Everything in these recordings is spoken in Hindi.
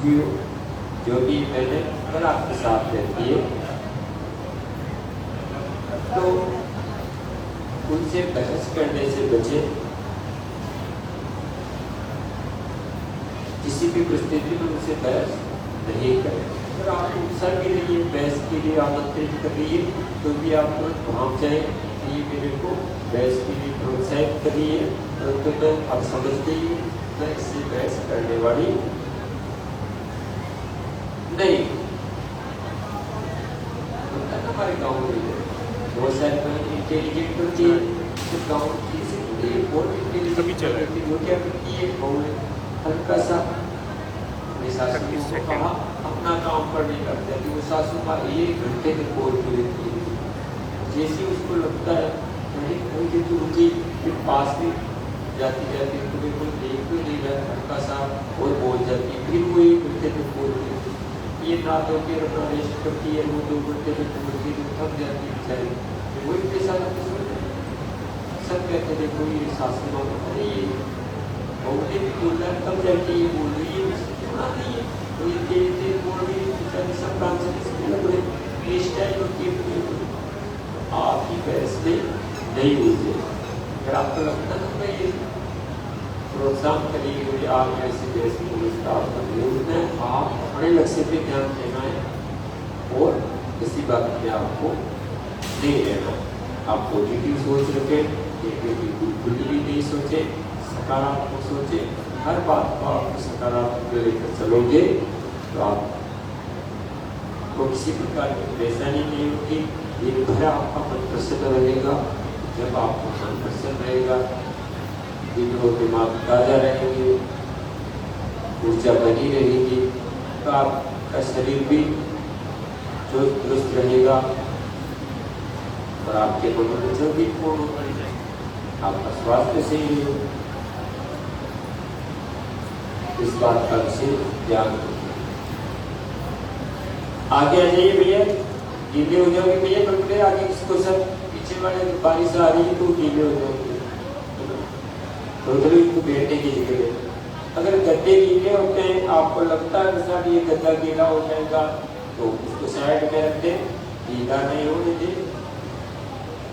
वीडियो जो भी मैंने कल आपके साथ रहती है, तो उनसे बहस करने से बचे। किसी भी परिस्थिति में उनसे बहस नहीं करें। अगर आप उत्सव के लिए बहस के लिए आमंत्रित कर रही है तो भी आप तुरंत भाग जाए कि ये मेरे को बहस के लिए प्रोत्साहित कर रही है, तो मैं अब समझ गई हूँ मैं इससे बहस करने वाली नहीं। हमारे गाँव में बहुत सारे इंटेलिजेंट होती है, गाँव की बहुत इंटेलिजेंट वो क्या करती है, हल्का सा सासू को कहा अपना काम पर नहीं कर जाती, वो सासू का 1 घंटे तक बोलती रहती है। जैसे उसको लगता है कि तू रुकी, फिर पास में जाती जाती तो बिल्कुल देख तो नहीं रहा, हल्का सा और बोल जाती, फिर वो 1 घंटे तक बोलती है। ये ना दो के अपना रेस्ट करती है, वो 2 घंटे तक बोलती है, थक जाती है बेचारी। वो इतने सारा सब कहते थे कोई सासू माँ अरे ये बहुत भी बोल रहा है, तब जाके ये बोल रही है, नहीं है तो ये तेज बोल रही है, सब काम से लग रहे स्टाइल होती है। आपकी बहस में नहीं हुई है। अगर आपको लगता है मैं ये प्रोत्साहन करिए मुझे आप ऐसे बहस को स्टार्ट कर रहे हैं, आप अपने लक्ष्य पे ध्यान देना है और किसी बात में आपको नहीं रहना। आप पॉजिटिव सोच रखें, बिल्कुल भी नहीं सोचे, सकारात्मक सोचे, हर बात को आप सकारात्मक लेकर चलोगे तो आपको किसी प्रकार की परेशानी नहीं होगी। दिन भर आपका मन प्रसन्न रहेगा। जब आपका मन प्रसन्न रहेगा, दिलो दिमाग ताजा रहेंगे, ऊर्जा बनी रहेगी, तो आपका शरीर भी चुस्त दुरुस्त रहेगा और आपके मनोरंजन भी पूर्ण हो जाएगा, आपका स्वास्थ्य सही रहेगा। इस बात का विशेष ध्यान रखिए। आगे आ जाइए भैया, गीले हो जाओगे भैया, कपड़े आगे इसको सब पीछे वाले बारिश आ रही है तो गीले हो जाओगे, तो इनको बैठने की जगह। अगर गद्दे गीले होते हैं, आपको लगता है सर ये गद्दा गीला हो जाएगा, तो उसको साइड में रख दें, गीला नहीं होने दें।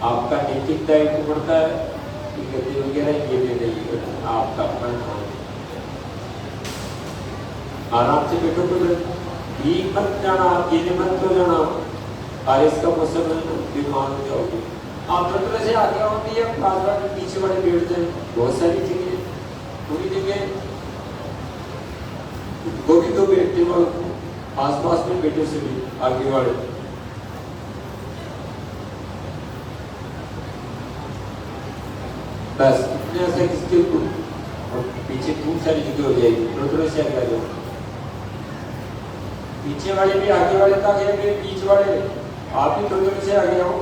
आपका नैतिक दायित्व बढ़ता है कि गद्दे वगैरह गीले नहीं करते, आपका मन आराम से बैठो, भी मत जाना, गीले मत हो जाना, बारिश का मौसम है, बीमार हो जाओगे। आप तरह से आगे होती है, बाजार के पीछे वाले बैठ जाए, बहुत सारी जगह, पूरी जगह वो भी तो बैठते हो, आस पास में बैठे से भी आगे वाले। बस इतने ऐसे किसके पीछे खूब सारी जगह हो जाएगी, थोड़ा से आगे आ जाओ। पीछे वाले भी आगे वाले तक है, बीच वाले आप भी थोड़ी से आगे आओ,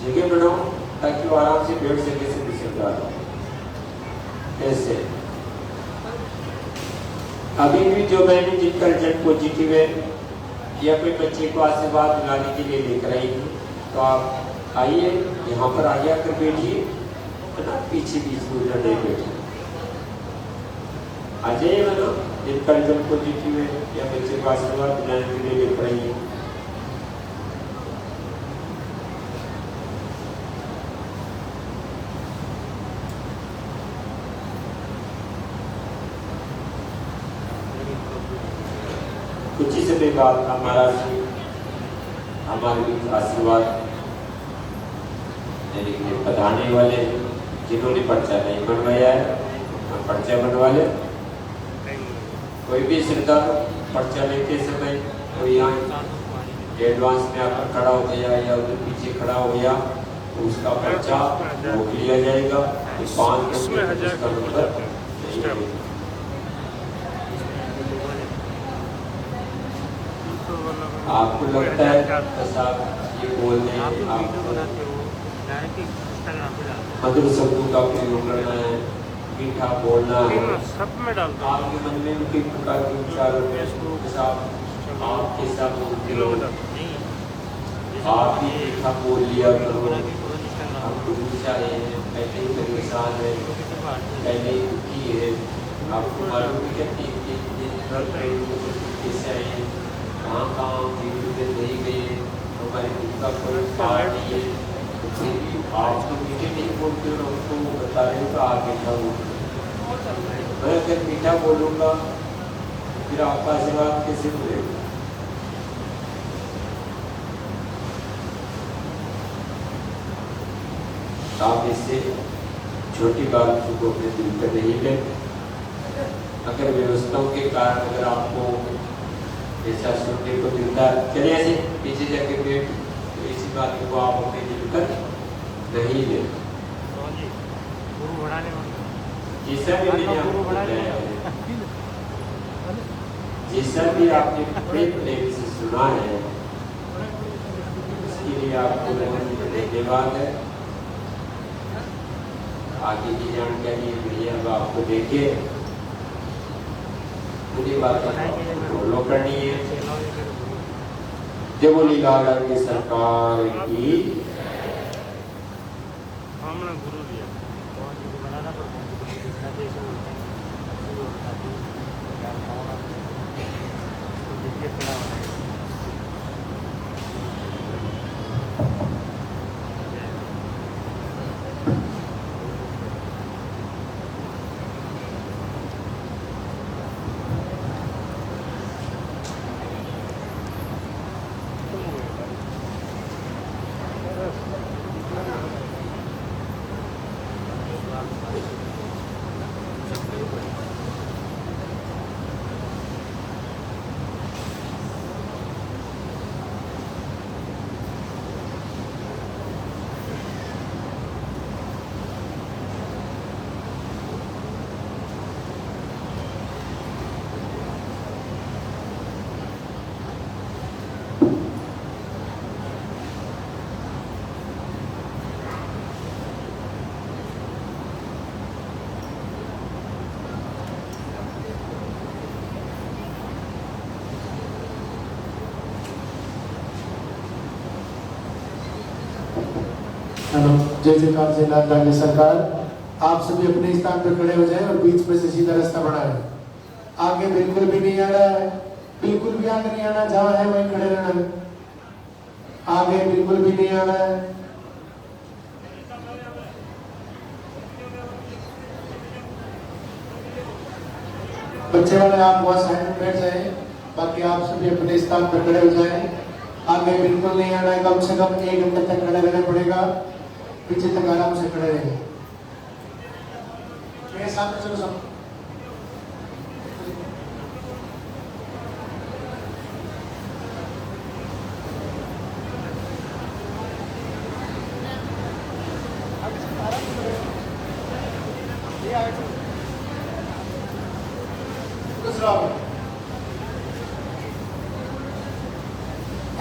जगह बनाओ ताकि वो आराम से बैठ सके ऐसे। अभी भी जो मैंने जिनका रिजल्ट पॉजिटिव है या कोई बच्चे को आशीर्वाद दिलाने के लिए लेकर आई थी, तो आप आइए यहाँ पर आगे आकर बैठिए, है ना, पीछे बीच में नहीं बैठिए, आ जाइए। मतलब जिनका रिजल्ट पॉजिटिव है या बच्चे को आशीर्वाद दिलाने के लिए लेकर आइए। कुछ ही समय बाद हमारा हमारे बीच आशीर्वाद पधारने वाले, जिन्होंने पर्चा नहीं बनवाया है पर्चा बनवा ले। कोई भी श्रद्धालु पर्चा लेते समय कोई यहाँ एडवांस में आकर खड़ा हो गया या उधर पीछे खड़ा हो गया तो उसका पर्चा रोक लिया जाएगा। 5 नंबर आपको लगता है साहब ये बोलने मधुर शब्दों का प्रयोग करना है, मीठा बोलना है, आपके मन में कई प्रकार के विचार आपके साथ आप भी मीठा बोल लिया करो। हम गुस्सा है, पहले ही परेशान है, पहले ही दुखी है, आपको मालूम है क्या कैसे आए, कहाँ कहाँ वीडियो नहीं गए, हमारे खुद का कोई कार्ड नहीं है, तो फिर भी आप तो मीठे नहीं बोलते हो, उनको बता रहे हो तो आगे था वो। मैं अगर मीठा बोलूँगा फिर आपका आशीर्वाद कैसे मिलेगा? आप इससे छोटी बात को अपने दिल पर नहीं ले। अगर व्यवस्थाओं के कारण अगर आपको ऐसा सुनने को मिलता चले ऐसे पीछे जाके बैठ, तो इसी बात को आप अपने दिल पर नहीं ले। जैसा भी मैंने आपको बताया, जैसा भी आपने प्रेम से सुना है, इसके लिए आपको धन्यवाद है। आगे की जानकारी बढ़िया अब आपको देखे पूरी बात फॉलो करनी है। जय बोली लाल की सरकार की। जय जयकार जय नाथ लाल सरकार। आप सभी अपने स्थान पर खड़े हो जाएं और बीच में से सीधा रास्ता बनाएं। आगे बिल्कुल भी नहीं आना है, बिल्कुल भी आगे नहीं आना, जहां है वहीं खड़े रहना है। आगे बिल्कुल भी नहीं आना है। बच्चे वाले आप वहां साइड में बैठ जाएं, बाकी आप सभी अपने स्थान पर खड़े हो जाएं। आगे बिल्कुल नहीं आना है, कम से कम 1 घंटे तक खड़े रहना पड़ेगा। पीछे तक आराम से खड़े रहेंगे। मेरे सामने चलो सब।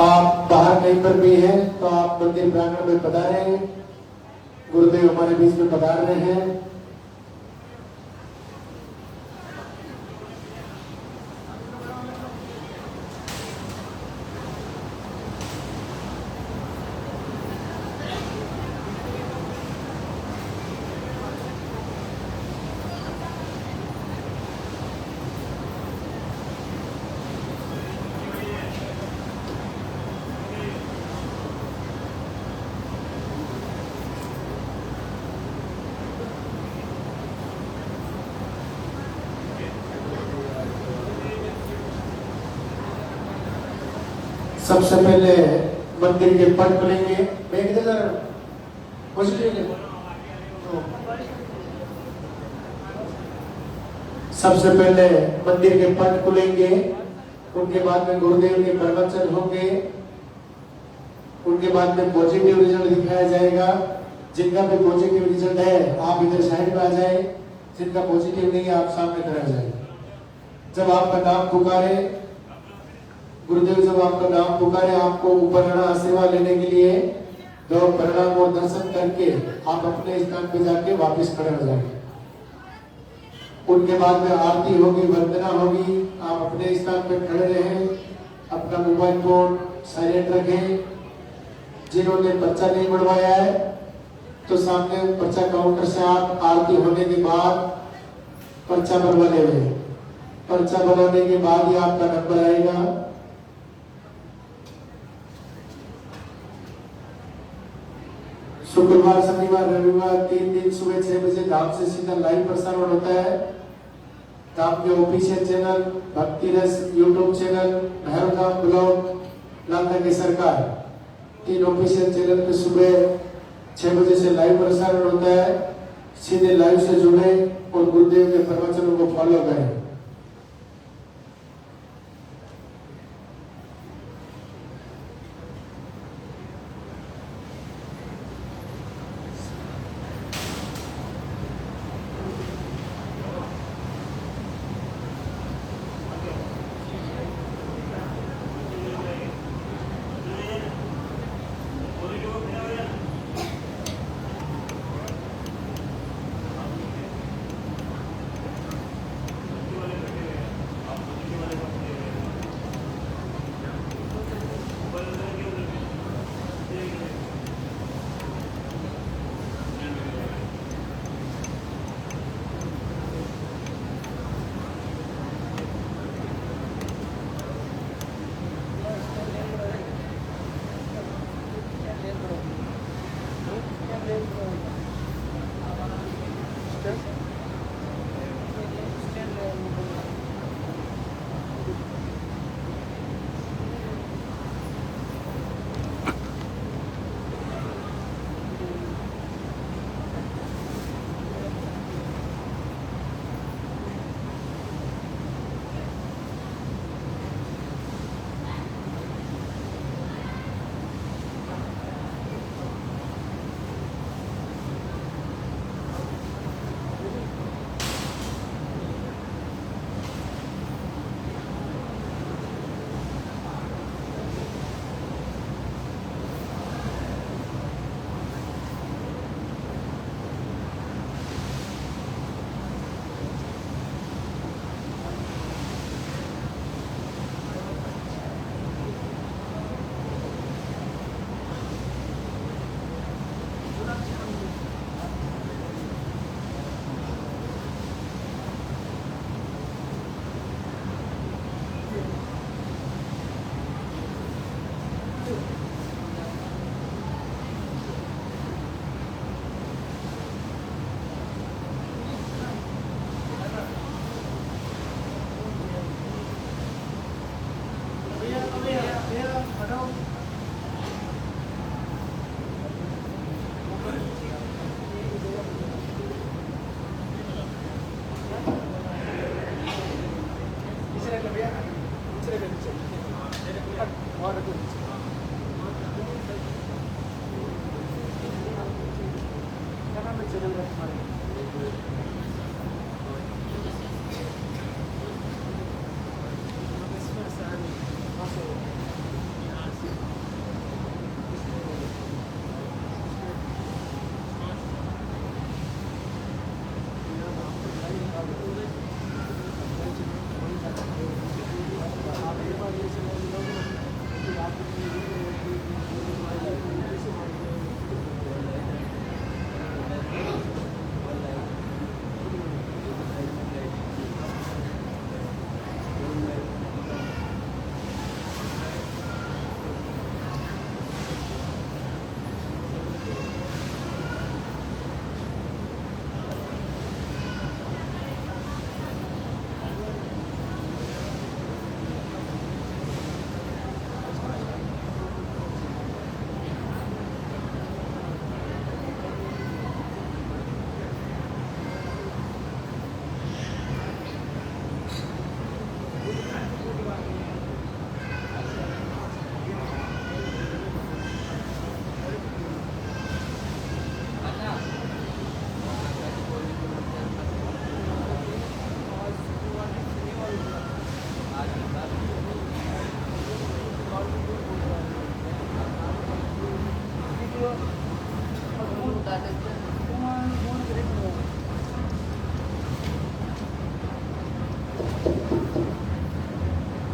आप बाहर कहीं पर भी हैं तो आप मंदिर प्रांगण में पधारे हैं। गुरुदेव हमारे बीच में पधार रहे हैं। सबसे पहले मंदिर के पट खुलेंगे। सबसे पहले मंदिर के पट खुलेंगे, उनके बाद में गुरुदेव के प्रवचन होंगे, उनके बाद में पॉजिटिव रिजल्ट दिखाया जाएगा। जिनका भी पॉजिटिव रिजल्ट है आप इधर साइड में आ जाए, जिनका पॉजिटिव नहीं है आप सामने खड़े हो जाए। जब आपका नाम पुकारे गुरुदेव, जब आपका नाम पुकारे आपको ऊपर सेवा लेने के लिए दो प्रणाम और दर्शन करके आप अपने स्थान पे जाके वापस खड़े हो जाएंगे। उनके बाद में आरती होगी, वंदना होगी। आप अपने स्थान पे खड़े रहें, अपना मोबाइल फोन साइलेंट रखें। जिन्होंने पर्चा नहीं बढ़वाया है तो सामने पर्चा काउंटर से आप आरती होने के बाद पर्चा बनवा ले। पर्चा बनाने के बाद ही आपका नंबर आएगा। शुक्रवार, शनिवार, रविवार 3 दिन सुबह 6 बजे धाम से सीधा लाइव प्रसारण होता है। धाम के ऑफिशियल चैनल, भक्ति रस YouTube channel, Bhairavdham blog, Lalta की सरकार, 3 ऑफिशियल चैनल पे सुबह 6 बजे से लाइव प्रसारण होता है। सीधे लाइव से जुड़े और गुरुदेव के प्रवचनों को फॉलो करें।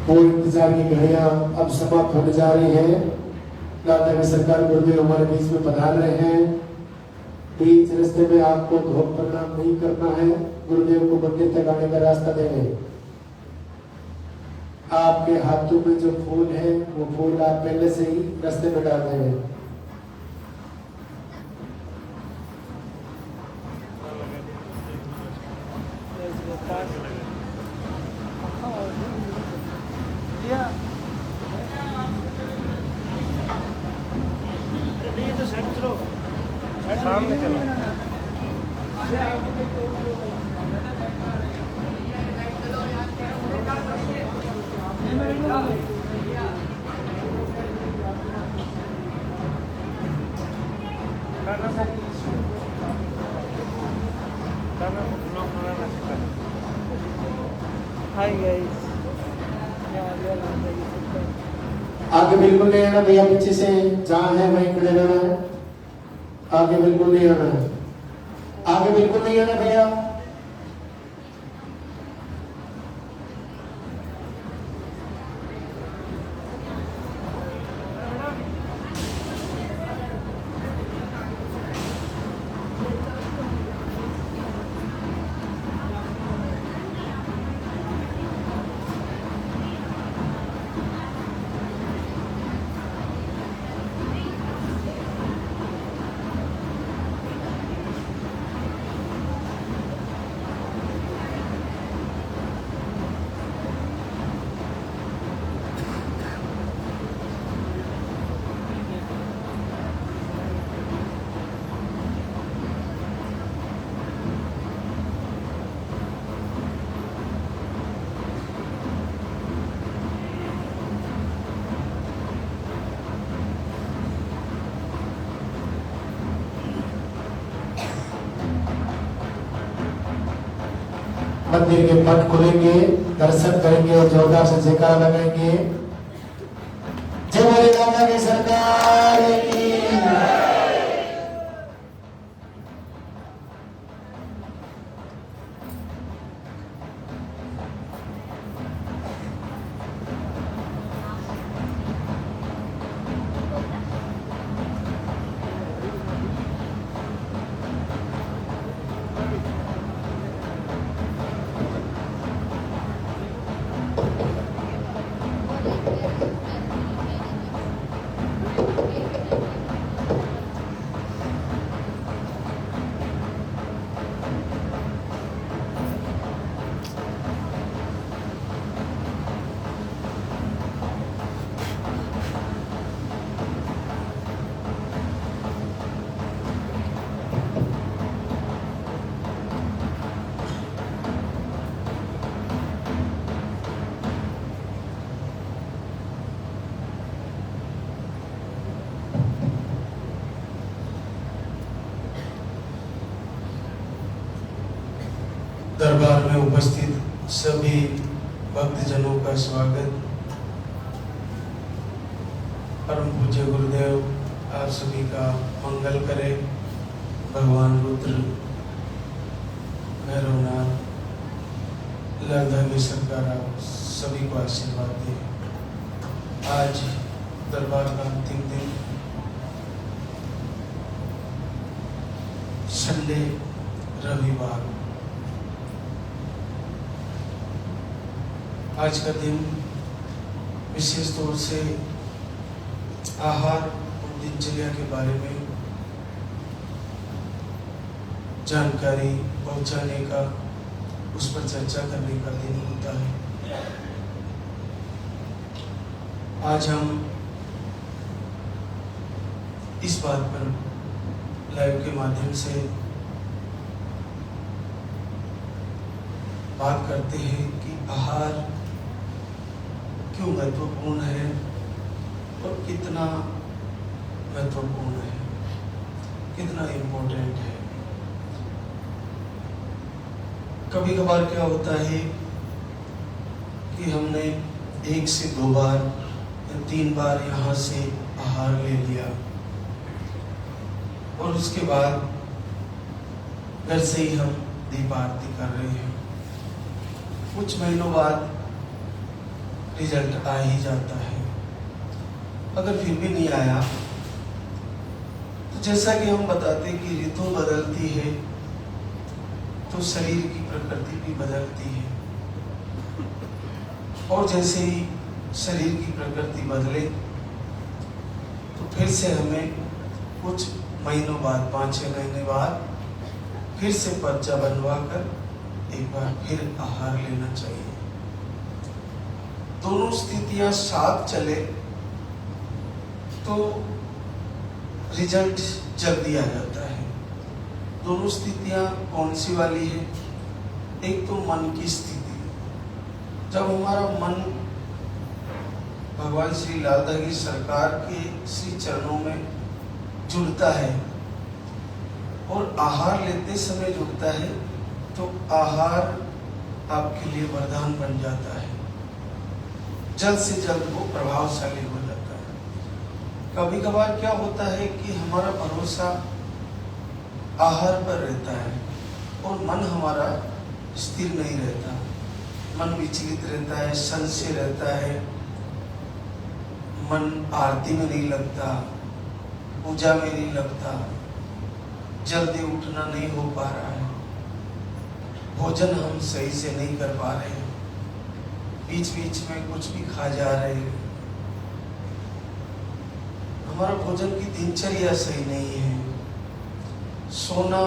वो इंतजार की घड़ियां अब समाप्त होने जा रही हैं। लालता की सरकार गुरुदेव हमारे बीच में पधार रहे हैं। बीच रास्ते में आपको धूप प्रणाम नहीं करना है, गुरुदेव को मंदिर तक आने का रास्ता देंगे। आपके हाथों में जो फूल है वो फूल आप पहले से ही रास्ते में डाल रहे हैं। सामने चलो। Hi guys. आगे बिल्कुल नहीं आना भैया, पीछे से जहाँ है वहीं खड़े रहना है। आगे बिल्कुल नहीं आना है, आगे बिल्कुल नहीं आना भैया। मंदिर के पट खुलेंगे, दर्शन करेंगे और जोरदार से जयकारा लगाएंगे। जय बोले दादा की सरकार की। दरबार में उपस्थित सभी भक्तजनों का स्वागत। परम पूज्य गुरुदेव आप सभी का मंगल करे। भगवान रुद्र, भैरवनाथ, लरधा की सरकार आप सभी को आशीर्वाद दे। आज दरबार का अंतिम दिन, संडे, रविवार। आज का दिन विशेष तौर से आहार और दिनचर्या के बारे में जानकारी पहुंचाने का, उस पर चर्चा करने का दिन होता है। आज हम इस बात पर लाइव के माध्यम से बात करते हैं कि आहार क्यों महत्वपूर्ण है और कितना महत्वपूर्ण है, कितना इम्पोर्टेंट है। कभी कभार क्या होता है कि हमने 1 से 2 बार या 3 बार यहाँ से आहार ले लिया और उसके बाद घर से ही हम दीप आरती कर रहे हैं। कुछ महीनों बाद रिजल्ट आ ही जाता है। अगर फिर भी नहीं आया तो जैसा कि हम बताते हैं कि ऋतु बदलती है तो शरीर की प्रकृति भी बदलती है। और जैसे ही शरीर की प्रकृति बदले तो फिर से हमें कुछ महीनों बाद, 5-6 महीने बाद फिर से पर्चा बनवा कर एक बार फिर आहार लेना चाहिए। दोनों स्थितियां साथ चले तो रिजल्ट जल्दी आ जाता है। दोनों स्थितियां कौन सी वाली है? एक तो मन की स्थिति, जब हमारा मन भगवान श्री लालधारी सरकार के श्री चरणों में जुड़ता है और आहार लेते समय जुड़ता है, तो आहार आपके लिए वरदान बन जाता है, जल्द से जल्द वो प्रभावशाली हो जाता है। कभी कभार क्या होता है कि हमारा भरोसा आहार पर रहता है और मन हमारा स्थिर नहीं रहता, मन विचलित रहता है, संशय रहता है, मन आरती में नहीं लगता, पूजा में नहीं लगता, जल्दी उठना नहीं हो पा रहा है, भोजन हम सही से नहीं कर पा रहे हैं, बीच बीच में कुछ भी खा जा रहे हैं, हमारा भोजन की दिनचर्या सही नहीं है, सोना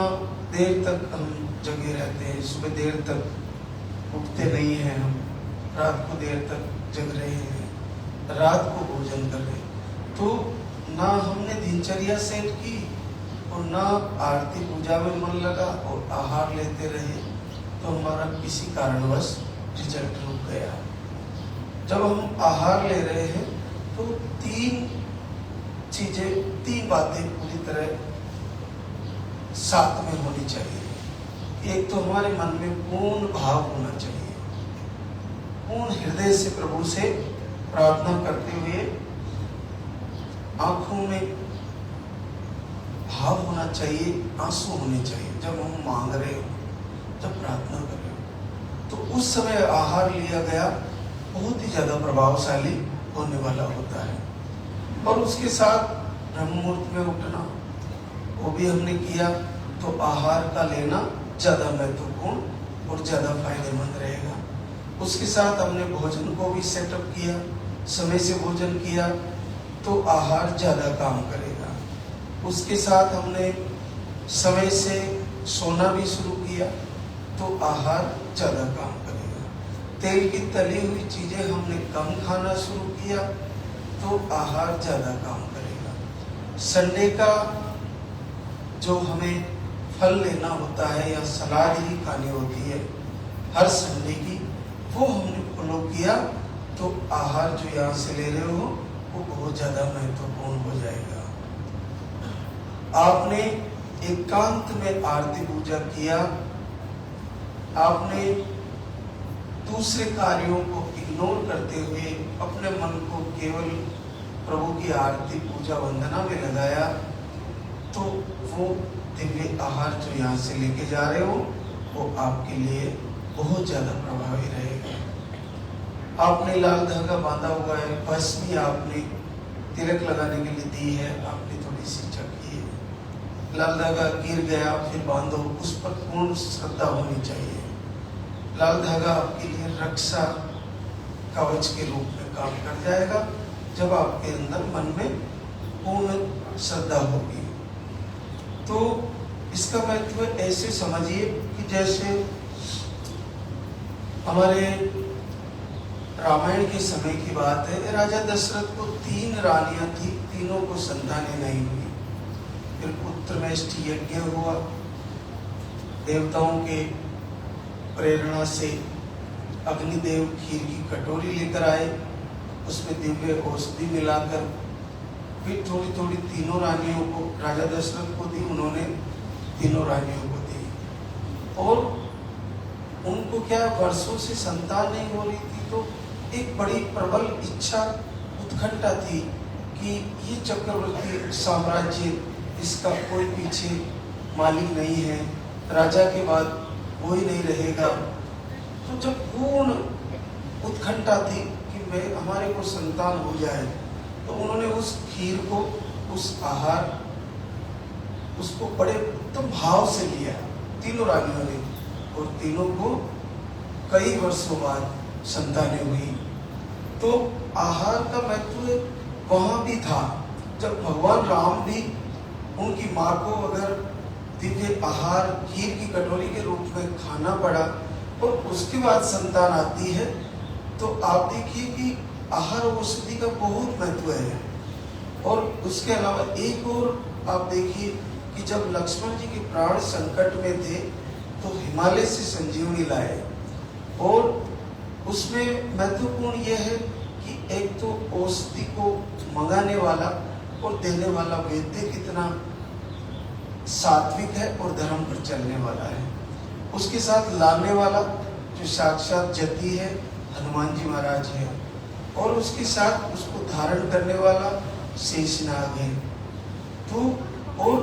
देर तक हम जगे रहते हैं, सुबह देर तक उठते नहीं हैं, हम रात को देर तक जग रहे हैं, रात को भोजन कर रहे हैं, तो ना हमने दिनचर्या सेट की और ना आरती पूजा में मन लगा और आहार लेते रहे, तो हमारा किसी कारणवश रिजल्ट रुक गया। जब हम आहार ले रहे हैं तो 3 बातें पूरी तरह साथ में होनी चाहिए। एक तो हमारे मन में पूर्ण भाव होना चाहिए, पूर्ण हृदय से प्रभु से प्रार्थना करते हुए आंखों में भाव होना चाहिए, आंसू होने चाहिए। जब हम मांग रहे हो, जब प्रार्थना कर रहे हो, तो उस समय आहार लिया गया बहुत ही ज्यादा प्रभावशाली होने वाला होता है। और उसके साथ ब्रह्म मुहूर्त में उठना, वो भी हमने किया, तो आहार का लेना ज्यादा महत्वपूर्ण और ज्यादा फायदेमंद रहेगा। उसके साथ हमने भोजन को भी सेटअप किया, समय से भोजन किया, तो आहार ज्यादा काम करेगा। उसके साथ हमने समय से सोना भी शुरू किया, तो आहार ज्यादा काम करेगा। तेल की तली हुई चीजें हमने कम खाना शुरू किया, तो आहार ज्यादा काम करेगा। संडे का जो हमें फल लेना होता है या सलाद ही खानी होती है हर संडे की, वो हमने फॉलो किया, तो आहार जो यहाँ से ले रहे हो वो बहुत ज्यादा महत्वपूर्ण हो जाएगा। आपने एकांत में आरती पूजा किया, आपने दूसरे कार्यों को इग्नोर करते हुए अपने मन को केवल प्रभु की आरती पूजा वंदना में लगाया, तो वो दिव्य आहार जो यहाँ से लेके जा रहे हो वो आपके लिए बहुत ज्यादा प्रभावी रहेगा। आपने लाल धागा बांधा हुआ है, भस्मी आपने तिलक लगाने के लिए दी है, आपने थोड़ी सी चक्की है, लाल धागा गिर गया फिर बांधो, उस पर पूर्ण श्रद्धा होनी चाहिए। लाल धागा आपके लिए रक्षा कवच के रूप में काम कर जाएगा जब आपके अंदर मन में पूर्ण श्रद्धा होगी। तो इसका महत्व ऐसे समझिए कि जैसे हमारे रामायण के समय की बात है, राजा दशरथ को 3 रानियां थी, तीनों को संतानें नहीं हुई। फिर पुत्रमेष्टि यज्ञ हुआ, देवताओं के प्रेरणा से अग्निदेव खीर की कटोरी लेकर आए, उसमें दिव्य औषधि मिलाकर फिर थोड़ी थोड़ी तीनों रानियों को राजा दशरथ को दी, उन्होंने तीनों रानियों को दी। और उनको क्या वर्षों से संतान नहीं हो रही थी, तो एक बड़ी प्रबल इच्छा उत्कंठा थी कि ये चक्रवर्ती साम्राज्य, इसका कोई पीछे मालिक नहीं है, राजा के बाद वो ही नहीं रहेगा। तो जब पूर्ण उत्कंठा थी कि मैं हमारे को संतान हो जाए, तो उन्होंने उस खीर को, उस आहार, उसको बड़े उत्तम भाव से लिया तीनों रानियों ने, और तीनों को कई वर्षों बाद संतानें हुई। तो आहार का महत्व वहाँ भी था। जब भगवान राम भी उनकी माँ को अगर दिव्य आहार खीर की कटोरी के रूप में खाना पड़ा और उसके बाद संतान आती है, तो आप देखिए कि आहार औषधि का बहुत महत्व है। और उसके अलावा एक और आप देखिए कि जब लक्ष्मण जी के प्राण संकट में थे तो हिमालय से संजीवनी लाए। और उसमें महत्वपूर्ण यह है कि एक तो औषधि को मंगाने वाला और देने वाला वैद्य कितना सात्विक है और धर्म पर चलने वाला है। उसके साथ लाने वाला जो साक्षात जति है, हनुमान जी महाराज है, और उसके साथ उसको धारण करने वाला शेषनाग है। तो और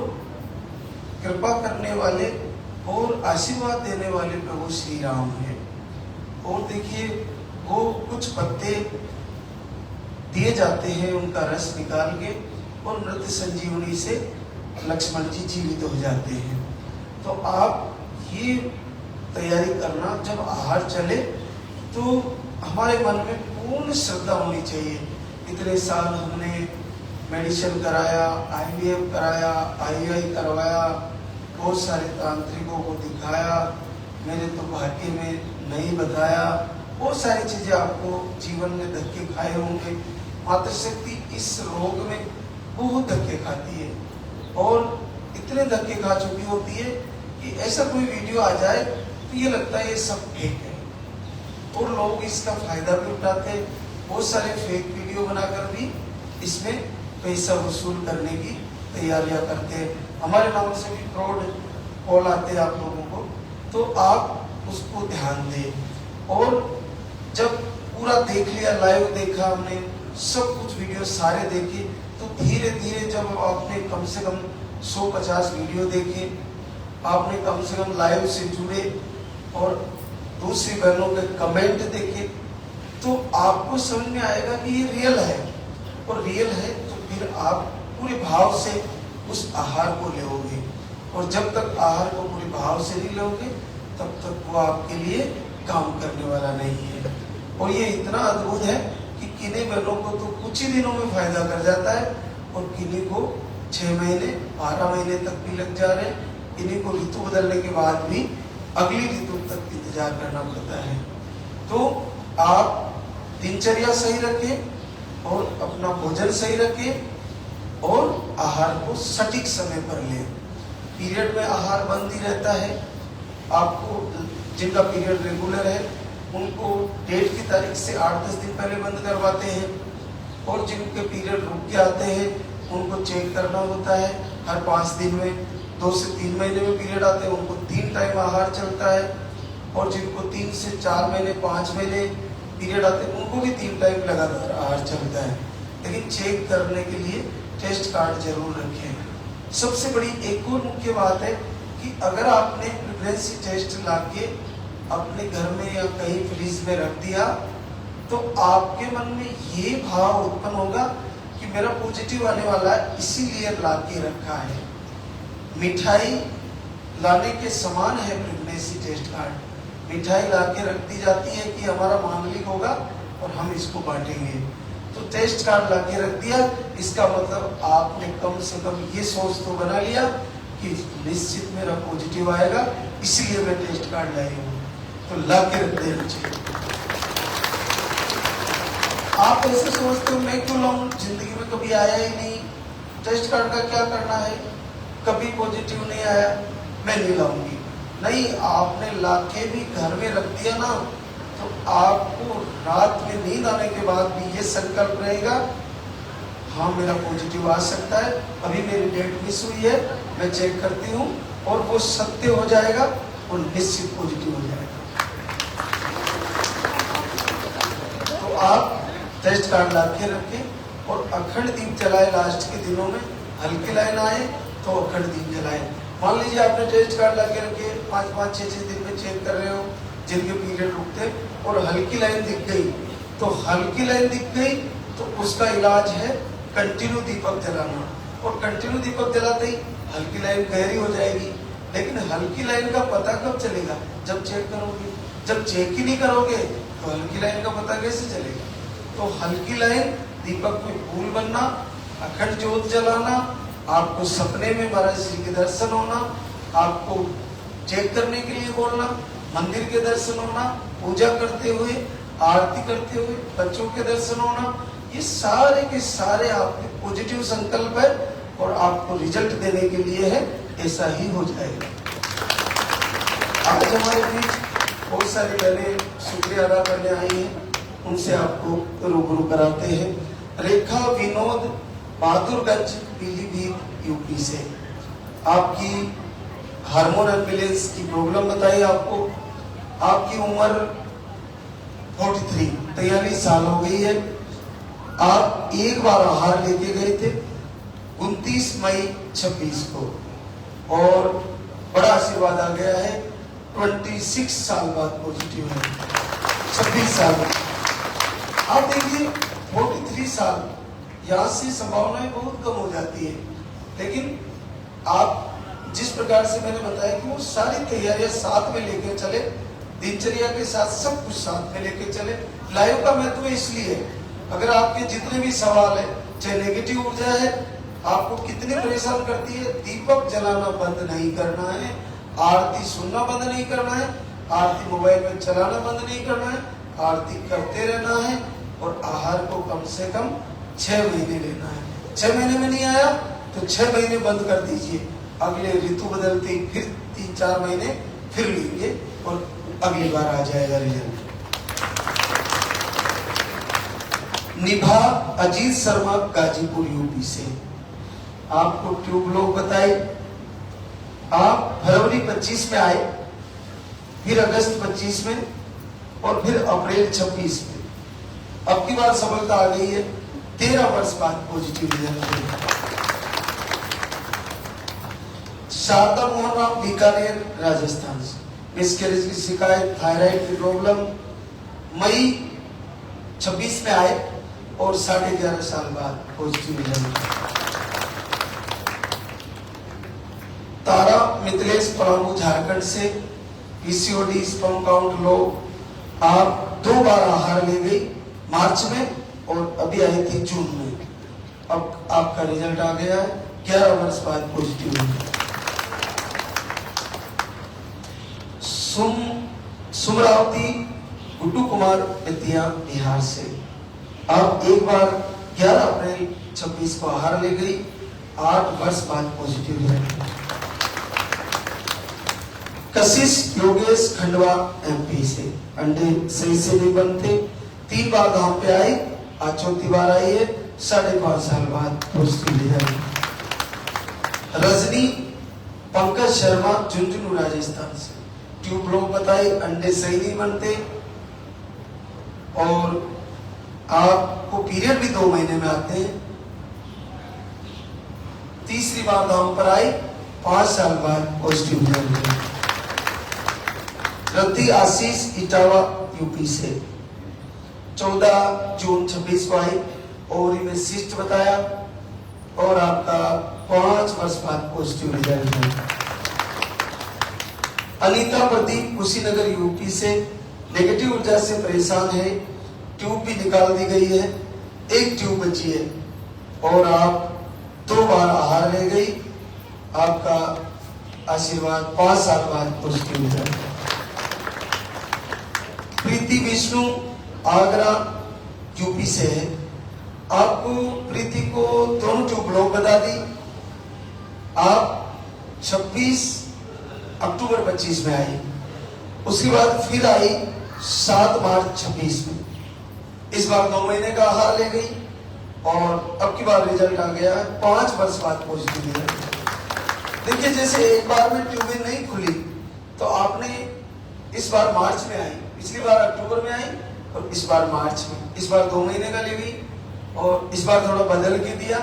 कृपा करने वाले और आशीर्वाद देने वाले प्रभु श्री राम है। और देखिए वो कुछ पत्ते दिए जाते हैं, उनका रस निकाल के, और मृत संजीवनी से लक्ष्मण जी जीवित हो जाते हैं। तो आप ये तैयारी करना, जब आहार चले तो हमारे मन में पूर्ण श्रद्धा होनी चाहिए। इतने साल हमने मेडिसिन कराया, IVF कराया, IUI करवाया, बहुत सारे तांत्रिकों को दिखाया, मेरे तो भाग्य में नहीं बताया, बहुत सारी चीजें आपको जीवन में धक्के खाए होंगे। मातृशक्ति इस रोग में बहुत धक्के खाती है और इतने धक्के खा चुकी होती है कि ऐसा कोई वीडियो आ जाए तो ये लगता है ये सब फेक है, और लोग इसका फायदा भी उठाते हैं। बहुत सारे फेक वीडियो बनाकर भी इसमें पैसा वसूल करने की तैयारियां करते हैं। हमारे नाम से भी फ्रॉड कॉल आते हैं आप लोगों को, तो आप उसको ध्यान दें। और जब पूरा देख लिया, लाइव देखा हमने, सब कुछ वीडियो सारे देखे, तो धीरे धीरे जब आपने कम से कम 150 वीडियो देखे, आपने कम से कम लाइव से जुड़े और दूसरी बहनों के कमेंट देखे, तो आपको समझ में आएगा कि ये रियल है। और रियल है तो फिर आप पूरे भाव से उस आहार को लोगे, और जब तक आहार को पूरे भाव से नहीं लोगे तब तक वो आपके लिए काम करने वाला नहीं है। और ये इतना अद्भुत है कि किन्हीं बहनों को तो कुछ ही दिनों में फायदा कर जाता है, और किन्हीं को 6 महीने 12 महीने तक भी लग जा रहे, किन्हीं को ऋतु बदलने के बाद भी अगली ऋतु तक इंतजार करना पड़ता है। तो आप दिनचर्या सही रखें और अपना भोजन सही रखें और आहार को सटीक समय पर लें। पीरियड में आहार बंद ही रहता है। आपको जिनका पीरियड रेगुलर है उनको डेट की तारीख से 8-10 दिन पहले बंद करवाते हैं, और जिनके पीरियड रुक के आते हैं उनको चेक करना होता है हर 5 दिन में। 2 से 3 महीने में पीरियड आते हैं उनको 3 टाइम आहार चलता है, और जिनको 3 से 4 महीने 5 महीने पीरियड आते हैं उनको भी 3 टाइम लगातार आहार चलता है। लेकिन चेक करने के लिए टेस्ट कार्ड जरूर रखें। सबसे बड़ी एक और मुख्य बात है कि अगर आपने प्रेगनेंसी टेस्ट लाके अपने घर में या कहीं फ्रिज में रख दिया, तो आपके मन में ये भाव उत्पन्न होगा कि मेरा पॉजिटिव आने वाला है, इसीलिए लाके रखा है। मिठाई लाने के समान है प्रेगनेंसी टेस्ट कार्ड। मिठाई लाके रख दी जाती है कि हमारा मांगलिक होगा और हम इसको बांटेंगे। तो टेस्ट कार्ड लाके रख दिया, इसका मतलब आपने कम से कम ये सोच तो बना लिया कि निश्चित मेरा पॉजिटिव आएगा, इसीलिए मैं टेस्ट कार्ड लाई हूँ। तो लाके रख देना चाहिए। आप ऐसे सोचते हो मैं क्यों लाऊं, जिंदगी में कभी आया ही नहीं, टेस्ट कार्ड का क्या करना है, कभी पॉजिटिव नहीं आया, मैं नहीं लाऊंगी। नहीं, आपने लाके भी घर में रख दिया ना, तो आपको रात में नींद आने के बाद भी ये संकल्प रहेगा, हाँ मेरा पॉजिटिव आ सकता है, अभी मेरी डेट मिस हुई है, मैं चेक करती हूँ, और वो सत्य हो जाएगा और निश्चित पॉजिटिव हो जाएगा। तो आप टेस्ट कार्ड लाके रखें और अखंड दीप जलाए। लास्ट के दिनों में हल्के लाइन आए तो अखंड दीप जलाए। मान लीजिए आपने टेस्ट कार्ड लाके रखे, 5-5, 6-6 दिन में चेक कर रहे हो, जिनके पीरियड रुकते और हल्की लाइन दिख गई, तो हल्की लाइन दिख गई तो उसका इलाज है कंटिन्यू दीपक जलाना, और कंटिन्यू दीपक जलाते ही हल्की लाइन गहरी हो जाएगी। लेकिन हल्की लाइन का पता कब चलेगा, जब चेक करोगे। जब चेक ही नहीं करोगे तो हल्की लाइन का पता कैसे चलेगा। तो हल्की लाइन, दीपक में फूल बनना, अखंड ज्योत जलाना, आपको सपने में महाराज जी के दर्शन होना, आपको चेक करने के लिए बोलना, मंदिर के दर्शन होना, पूजा करते हुए, आरती करते हुए बच्चों के दर्शन होना, ये सारे के सारे आपके पॉजिटिव संकल्प है और आपको रिजल्ट देने के लिए है, ऐसा ही हो जाएगा। आज हमारे बीच बहुत सारी बहनें शुक्रिया अदा करने आई हैं, उनसे आपको रूबरू कराते हैं। रेखा विनोद बहादुरगंज पीलीभीत यूपी से, आपकी हार्मोन एम्बुलेंस की प्रॉब्लम बताई आपको। आपकी उम्र 43 साल हो गई है। आप एक बार आहार लेके गए थे 29 मई 26 को और बड़ा आशीर्वाद आ गया है। 26 साल बाद पॉजिटिव है, 26 साल। आप देखिए 43 साल, यहाँ से संभावनाएं बहुत कम हो जाती है, लेकिन आप जिस प्रकार से मैंने बताया कि वो सारी तैयारियां साथ में लेके चले, दिनचर्या के साथ सब कुछ साथ में लेके चले। लाइव का महत्व इसलिए, अगर आपके जितने भी सवाल है, चाहे नेगेटिव ऊर्जा है, आपको कितनी परेशान करती है, दीपक जलाना बंद नहीं करना है, आरती सुनना बंद नहीं करना है, आरती मोबाइल में चलाना बंद नहीं करना है, आरती करते रहना है और आहार को कम से कम 6 महीने लेना है। 6 महीने में नहीं आया तो 6 महीने बंद कर दीजिए, अगले ऋतु बदलते ही फिर 3-4 महीने फिर लेंगे और अगली बार आ जाएगा रिजल्ट। निभा अजीत शर्मा गाजीपुर यूपी से, आपको ट्यूब लोग बताए। आप फरवरी 25 में आए, फिर अगस्त 25 में और फिर अप्रैल 26 में। अब की बार सफलता आ गई है, 13 वर्ष बाद पॉजिटिव रिजल्ट। शारदा मोहन राम बीकानेर राजस्थान से, मिसकैरेज की शिकायत, थायराइड की प्रॉब्लम, मई 26 में आए और 11.5 साल बाद पॉजिटिव रिजल्ट। तारा मिथिलेश पलामू झारखंड से, पीसीओडी स्पर्म काउंट लो, आप 2 बार आहार ले गई, मार्च में और अभी आई थी जून में। अब आपका रिजल्ट आ गया है, 11 वर्ष बाद पॉजिटिव है। सुमरावती गुड्डू कुमार बेतिया बिहार से, आप एक बार 11 अप्रैल 26 को आहार ले गई, 8 वर्ष बाद पॉजिटिव है। कशिश योगेश खंडवा एमपी से, अंडे सही से नहीं बनते, 3 बार धाम पे आई, आज 4थी बार आई है, 5.5 साल बाद पॉजिटिव है। रजनी पंकज शर्मा झुंझुनू राजस्थान से, ट्यूब लोग बताई, अंडे सही नहीं बनते और आपको पीरियड भी 2 महीने में आते हैं। 3री बार धाम पर आई, 5 साल बाद पॉजिटिव रिजल्ट। रति आशीष इटावा यूपी से, 14 जून 26 को आई, ओवरी में सिस्ट बताया और आपका 5 वर्ष बाद पॉजिटिव रिजल्ट है। अनीता प्रदीप कुशीनगर यूपी से, नेगेटिव ऊर्जा से परेशान है, ट्यूब भी निकाल दी गई है, 1 ट्यूब बची है और आप 2 बार आहार ले गई, आपका आशीर्वाद 5 साल बाद पॉजिटिव रिजल्ट। प्रीति विष्णु आगरा यूपी से है, आपको प्रीति को दोनों ट्यूब ब्लॉक बता दी। आप 26 अक्टूबर 25 में आई, उसके बाद फिर आई 7 मार्च 26 में। इस बार 2 महीने का आहार ले गई और अब की बार रिजल्ट आ गया है 5 वर्ष बाद पॉजिटिव रिजल्ट। देखिए जैसे एक बार में ट्यूबें नहीं खुली तो आपने इस बार मार्च में आई, पिछली बार अक्टूबर में आई और इस बार मार्च में, इस बार 2 महीने का ले गई और इस बार थोड़ा बदल के दिया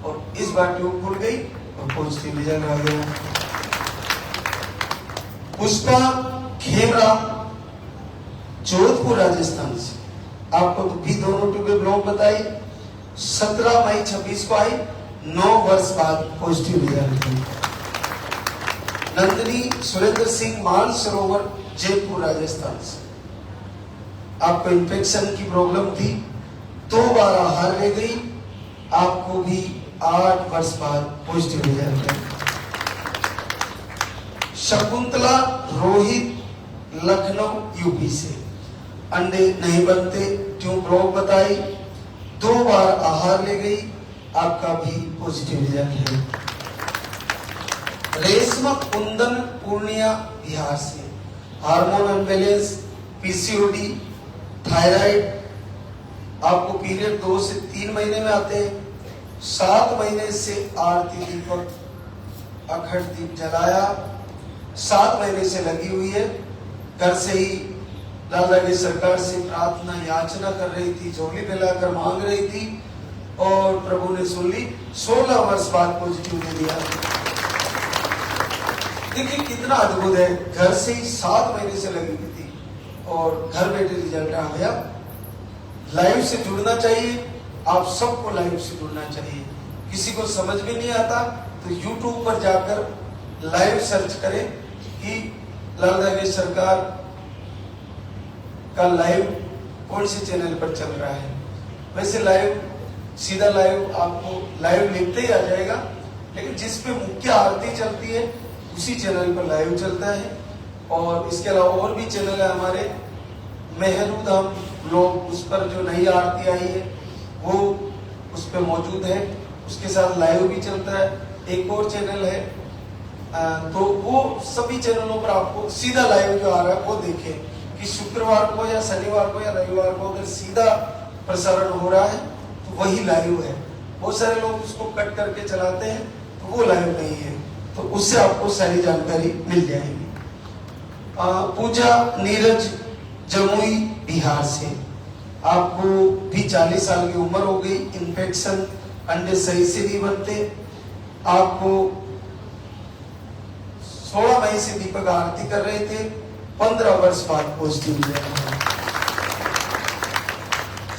और इस बार ट्यूब खुल गई और पॉजिटिव रिजल्ट आ गया। पुष्पा खेमरा जोधपुर राजस्थान से, आपको भी दोनों ट्यूबें ब्लॉक बताई, 17 मई 26 को आई, 9 वर्ष बाद पॉजिटिव रिजल्ट हुई। नंदिनी सुरेंद्र सिंह मानसरोवर जयपुर राजस्थान से, आपको इन्फेक्शन की प्रॉब्लम थी, 2 बार हार ले गई, आपको भी 8 वर्ष बाद पॉजिटिव रिजल्ट है। शकुंतला रोहित लखनऊ यूपी से, अंडे नहीं बनते ट्यूब ब्लॉक बताई, 2 बार आहार ले गई, आपका भी पॉजिटिव रिजल्ट है। रेशमा कुंदन पूर्णिया बिहार से, हार्मोन अनबैलेंस, पीसीओडी, थायराइड, आपको पीरियड 2 से 3 महीने में आते हैं, 7 महीने से आरती दीपक अखंड दीप जलाया, 7 महीने से लगी हुई है, घर से ही लाला की सरकार से प्रार्थना याचना कर रही थी, झोली फैलाकर मांग रही थी और प्रभु ने सुन ली, 16 वर्ष बाद पॉजिटिव दे दिया। देखिए कितना अद्भुत है, घर से ही 7 महीने से लगी हुई थी और घर बैठे रिजल्ट आ गया। लाइव से जुड़ना चाहिए, आप सबको लाइव से जुड़ना चाहिए। किसी को समझ में नहीं आता तो YouTube पर जाकर लाइव सर्च करें कि लाला की सरकार का लाइव कौन से चैनल पर चल रहा है। वैसे लाइव सीधा लाइव आपको लाइव लिखते ही आ जाएगा, लेकिन जिस पे मुख्य आरती चलती है उसी चैनल पर लाइव चलता है। और इसके अलावा और भी चैनल है हमारे, मेहरू धाम लोग, उस पर जो नई आरती आई है वो उस पर मौजूद है, उसके साथ लाइव भी चलता है। एक और चैनल है, तो वो सभी चैनलों पर आपको सीधा लाइव जो आ रहा है वो देखें कि शुक्रवार को या शनिवार को या रविवार को अगर सीधा प्रसारण हो रहा है तो वही लाइव है। बहुत सारे लोग उसको कट करके चलाते हैं तो वो लाइव नहीं है, तो उससे आपको सारी जानकारी मिल जाएगी। पूजा नीरज जमुई बिहार से, आपको भी 40 साल की उम्र हो गई, इन्फेक्शन, अंडे सही से नहीं बनते, आपको 16 मई से दीपक आरती कर रहे थे, 15 वर्ष बाद पॉजिटिव रिजल्ट।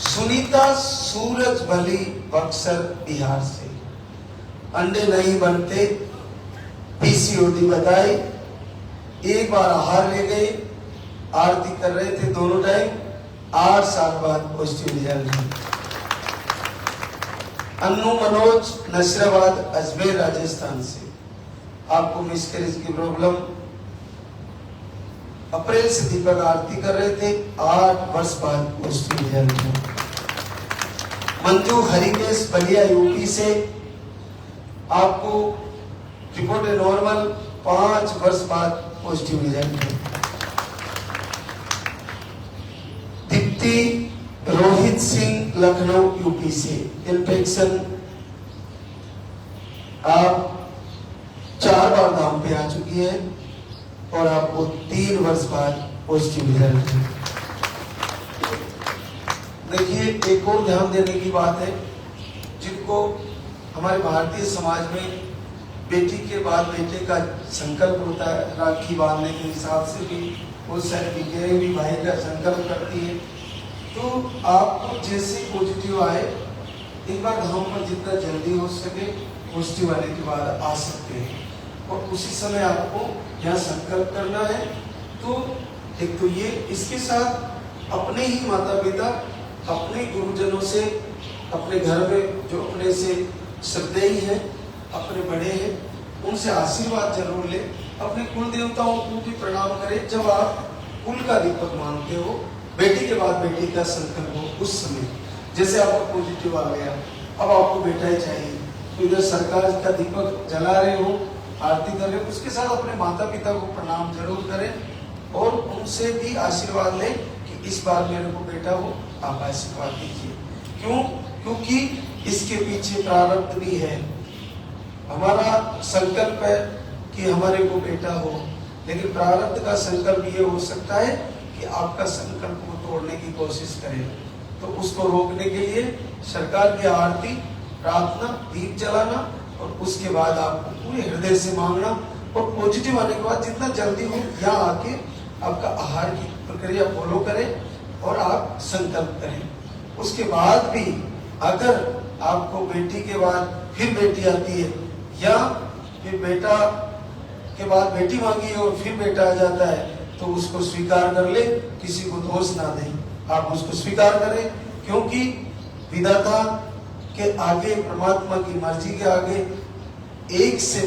सुनीता सूरज भली बक्सर बिहार से, अंडे नहीं बनते, पीसीओडी बताई, 1 बार आहार ले गए, आरती कर रहे थे दोनों टाइम, 8 साल बाद पॉजिटिव रिजल्ट है। अन्नू मनोज नशराबाद अजमेर राजस्थान से, आपको मिसकैरेज की प्रॉब्लम, अप्रैल से दीपक आरती कर रहे थे, 8 वर्ष बाद पॉजिटिव रिजल्ट है। मंजू हरिकेश बलिया यूपी से, आपको रिपोर्ट है नॉर्मल, 5 वर्ष बाद पॉजिटिव रिजल्ट है। दीप्ति रोहित सिंह लखनऊ यूपी से, इन्फेक्शन, आप 4 बार धाम पे आ चुकी है और आपको 3 वर्ष बाद पॉजिटिव रिजल्ट है। देखिए एक और ध्यान देने की बात है, जिनको हमारे भारतीय समाज में बेटी के बाद बेटे का संकल्प होता है, राखी बांधने के हिसाब से भी बहुत सारे बिटियाएं भी भाई का संकल्प करती है, तो आपको जैसे पॉजिटिव आए एक बार धाम पर जितना जल्दी हो सके पॉजिटिव आने के बाद आ सकते हैं और उसी समय आपको यहाँ संकल्प करना है। तो एक तो ये, इसके साथ अपने ही माता पिता, अपने गुरुजनों से, अपने घर में जो अपने से श्रद्धेय हैं, अपने बड़े हैं, उनसे आशीर्वाद जरूर ले। अपने कुल देवताओं को भी प्रणाम करें। जब आप कुल का दीपक मानते हो, बेटी के बाद बेटी का संकल्प हो, उस समय जैसे आपको पॉजिटिव आ गया, अब आपको बेटा ही चाहिए, तो इधर सरकार का दीपक जला रहे हो, आरती कर रहे हो, उसके साथ अपने माता पिता को प्रणाम जरूर करें और उनसे भी आशीर्वाद लें कि इस बार मेरे को बेटा हो, आप आशीर्वाद दीजिए। क्यों? क्योंकि इसके पीछे प्रारब्ध भी है। हमारा संकल्प है कि हमारे को बेटा हो, लेकिन प्रारब्ध का संकल्प ये हो सकता है कि आपका संकल्प को तोड़ने की कोशिश करें। तो उसको रोकने के लिए सरकार की आरती, प्रार्थना, दीप जलाना और उसके बाद आपको पूरे हृदय से मांगना और पॉजिटिव आने के बाद जितना जल्दी हो यहाँ आके आपका आहार की प्रक्रिया फॉलो करें और आप संकल्प करें। उसके बाद भी अगर आपको बेटी के बाद फिर बेटी आती है या फिर बेटा के बाद बेटी मांगी है और फिर बेटा आ जाता है, तो उसको स्वीकार कर ले, किसी को दोष ना दें, आप उसको स्वीकार करें। क्योंकि विधाता के आगे, परमात्मा की मर्जी के आगे 1 से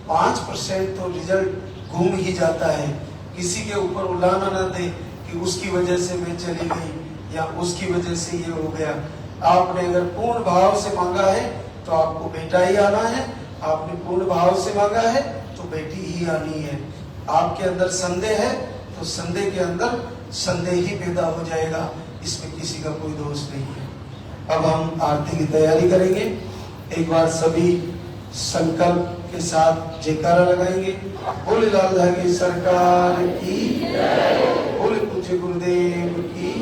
5% तो रिजल्ट घूम ही जाता है। किसी के ऊपर उलाना ना दे कि उसकी वजह से मैं चली गई या उसकी वजह से ये हो गया। आपने अगर पूर्ण भाव से मांगा है तो आपको बेटा ही आना है, आपने पूर्ण भाव से मांगा है तो बेटी ही आनी है। आपके अंदर संदेह है तो संदेह के अंदर संदेह ही पैदा हो जाएगा, इसमें किसी का कोई दोष नहीं है। अब हम आरती की तैयारी करेंगे। एक बार सभी संकल्प के साथ जयकारा लगाएंगे। बोले लाल धागे सरकार की, बोले पूज्य गुरुदेव की।